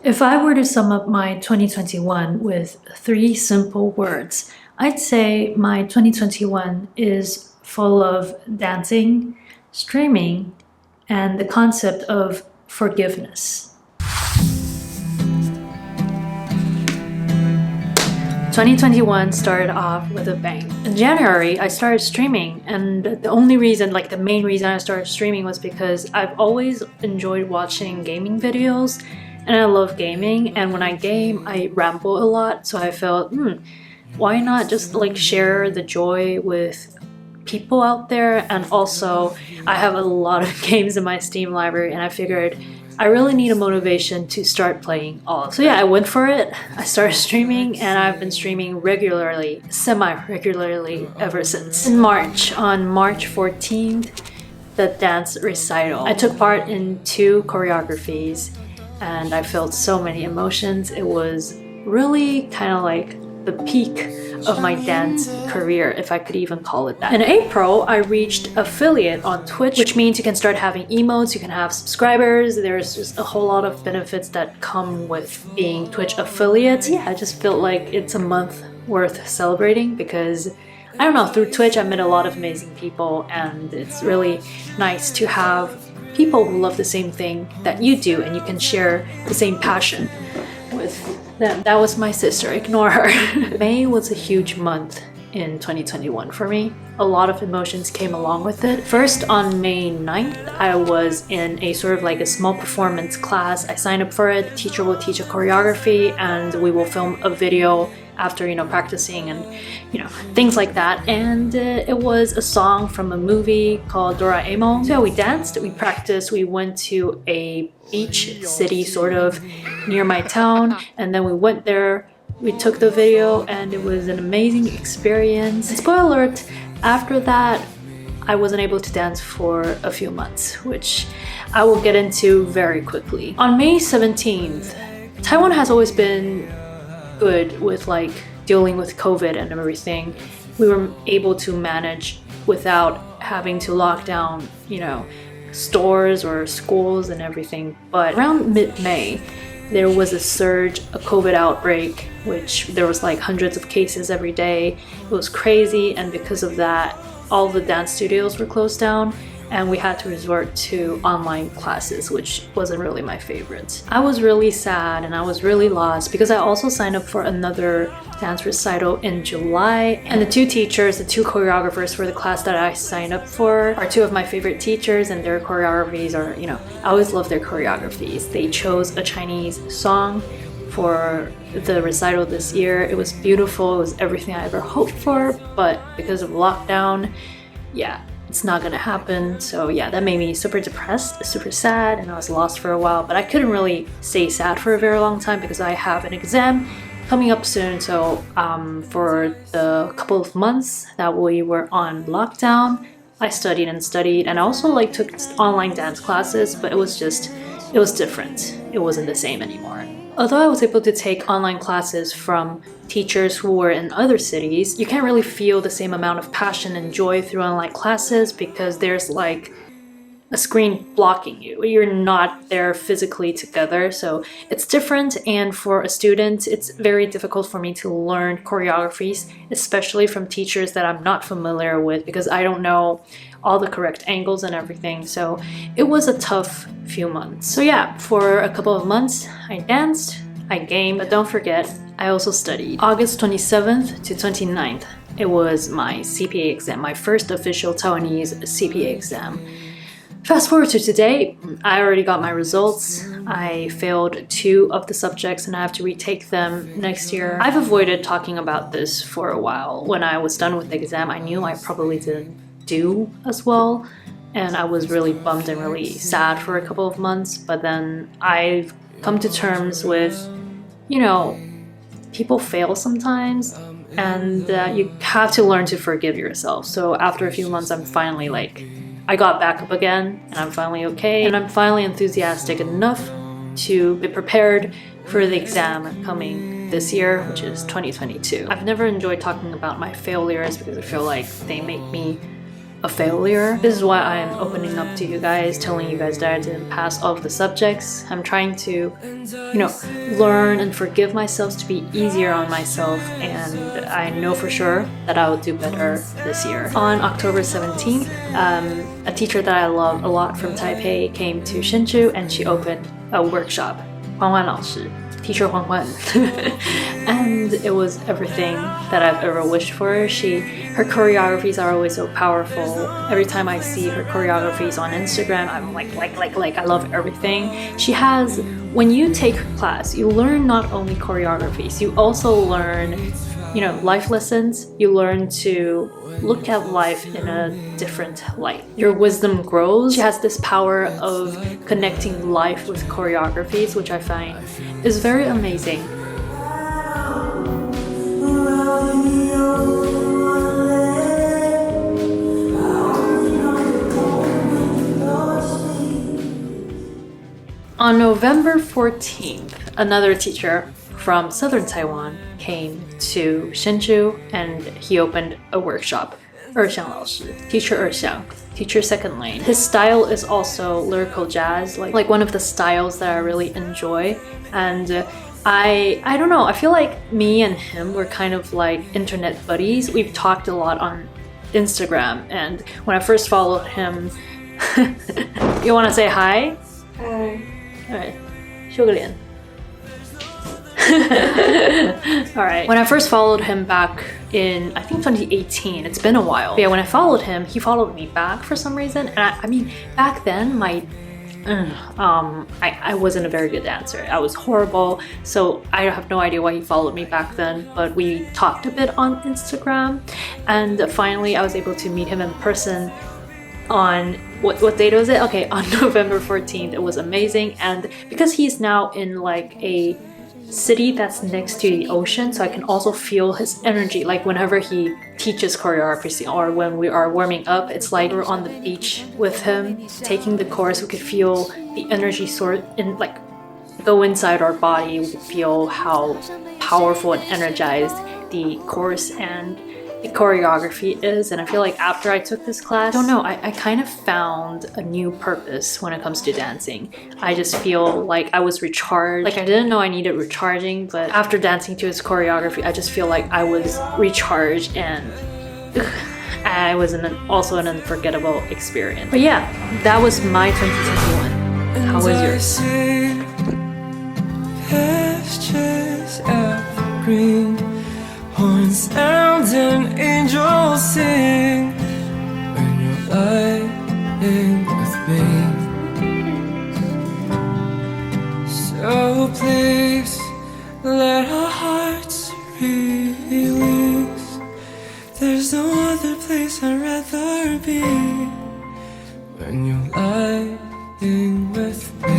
If I were to sum up my 2021 with three simple words, I'd say my 2021 is full of dancing, streaming, and the concept of forgiveness. 2021 started off with a bang. In January, I started streaming, and the only reason, the main reason I started streaming was because I've always enjoyed watching gaming videos, and I love gaming, and when I game, I ramble a lot, so I felt, why not just share the joy with people out there? And also, I have a lot of games in my Steam library, and I figured I really need a motivation to start playing all of them. So yeah, I went for it. I started streaming, and I've been streaming regularly, semi-regularly ever since. In March, on March 14th, the dance recital. I took part in 2 choreographies, and I felt so many emotions. It was really kind of like the peak of my dance career, if I could even call it that. In April, I reached affiliate on Twitch, which means you can start having emotes, you can have subscribers, there's just a whole lot of benefits that come with being Twitch affiliate. Yeah, I just felt like it's a month worth celebrating because, I don't know, through Twitch I met a lot of amazing people, and it's really nice to have people who love the same thing that you do, and you can share the same passion with them. That was my sister, ignore her. May was a huge month in 2021 for me. A lot of emotions came along with it. First, on May 9th, I was in a sort of a small performance class. I signed up for it. The teacher will teach a choreography, and we will film a video after, practicing and, things like that. And it was a song from a movie called Doraemon. So we danced, we practiced, we went to a beach city sort of near my town, and then we went there, we took the video, and it was an amazing experience. And spoiler alert, after that, I wasn't able to dance for a few months, which I will get into very quickly. On May 17th, Taiwan has always been good with dealing with COVID and everything. We were able to manage without having to lock down, stores or schools and everything. But around mid-May, there was a surge, a COVID outbreak, which there was hundreds of cases every day. It was crazy, and because of that, all the dance studios were closed down, and we had to resort to online classes, which wasn't really my favorite. I was really sad and I was really lost because I also signed up for another dance recital in July, and the 2 teachers, the 2 choreographers for the class that I signed up for are 2 of my favorite teachers, and their choreographies are, I always love their choreographies. They chose a Chinese song for the recital this year. It was beautiful, it was everything I ever hoped for, but because of lockdown, yeah, it's not gonna happen. So yeah, that made me super depressed, super sad, and I was lost for a while, but I couldn't really stay sad for a very long time because I have an exam coming up soon. So for the couple of months that we were on lockdown, I studied and I also took online dance classes, but it was different. It wasn't the same anymore. Although I was able to take online classes from teachers who were in other cities, you can't really feel the same amount of passion and joy through online classes because there's a screen blocking you. You're not there physically together, so it's different. And for a student, it's very difficult for me to learn choreographies, especially from teachers that I'm not familiar with because I don't know all the correct angles and everything. So it was a tough few months. So yeah, for a couple of months, I danced, I gamed, but don't forget, I also studied. August 27th to 29th, it was my CPA exam, my first official Taiwanese CPA exam. Fast forward to today, I already got my results. I failed 2 of the subjects and I have to retake them next year. I've avoided talking about this for a while. When I was done with the exam, I knew I probably didn't do as well, and I was really bummed and really sad for a couple of months, but then I've come to terms with, people fail sometimes, and you have to learn to forgive yourself. So after a few months, I'm finally I got back up again, and I'm finally okay, and I'm finally enthusiastic enough to be prepared for the exam coming this year, which is 2022. I've never enjoyed talking about my failures because I feel like they make me a failure. This is why I'm opening up to you guys, telling you guys that I didn't pass all of the subjects. I'm trying to, learn and forgive myself to be easier on myself, and I know for sure that I will do better this year. On October 17th, a teacher that I love a lot from Taipei came to Hsinchu and she opened a workshop. 黄欢老师 Teacher Huang Huan. And it was everything that I've ever wished for. Her choreographies are always so powerful. Every time I see her choreographies on Instagram, I'm like, I love everything. She has, when you take her class, you learn not only choreographies, you also learn, life lessons. You learn to look at life in a different light. Your wisdom grows. She has this power of connecting life with choreographies, which I find is very amazing. On November 14th, another teacher from southern Taiwan came to Hsinchu and he opened a workshop. 二香老师 Teacher 二香 Teacher Second Lane. His style is also lyrical jazz, like one of the styles that I really enjoy. And I don't know, I feel like me and him were kind of like internet buddies. We've talked a lot on Instagram, and when I first followed him, you want to say hi? Hi. Alright, 秀个脸. Alright, when I first followed him back in, I think 2018, it's been a while. But yeah, when I followed him, he followed me back for some reason. And I mean, back then, I wasn't a very good dancer. I was horrible, so I have no idea why he followed me back then, but we talked a bit on Instagram, and finally I was able to meet him in person on, what date was it? Okay, on November 14th. It was amazing, and because he's now in like a city that's next to the ocean, so I can also feel his energy. Like whenever he teaches choreography or when we are warming up, it's like we're on the beach with him taking the course. We could feel the energy sort in like go inside our body. We could feel how powerful and energized the course and the choreography is. And I feel like after I took this class, I don't know, I kind of found a new purpose when it comes to dancing. I just feel like I was recharged. Like I didn't know I needed recharging, but after dancing to his choreography, I just feel like I was recharged, and I was also an unforgettable experience. But yeah, that was my 2021. How was yours? Horns sound and angels sing when you're lying with me. So please let our hearts release. There's no other place I'd rather be when you're lying with me.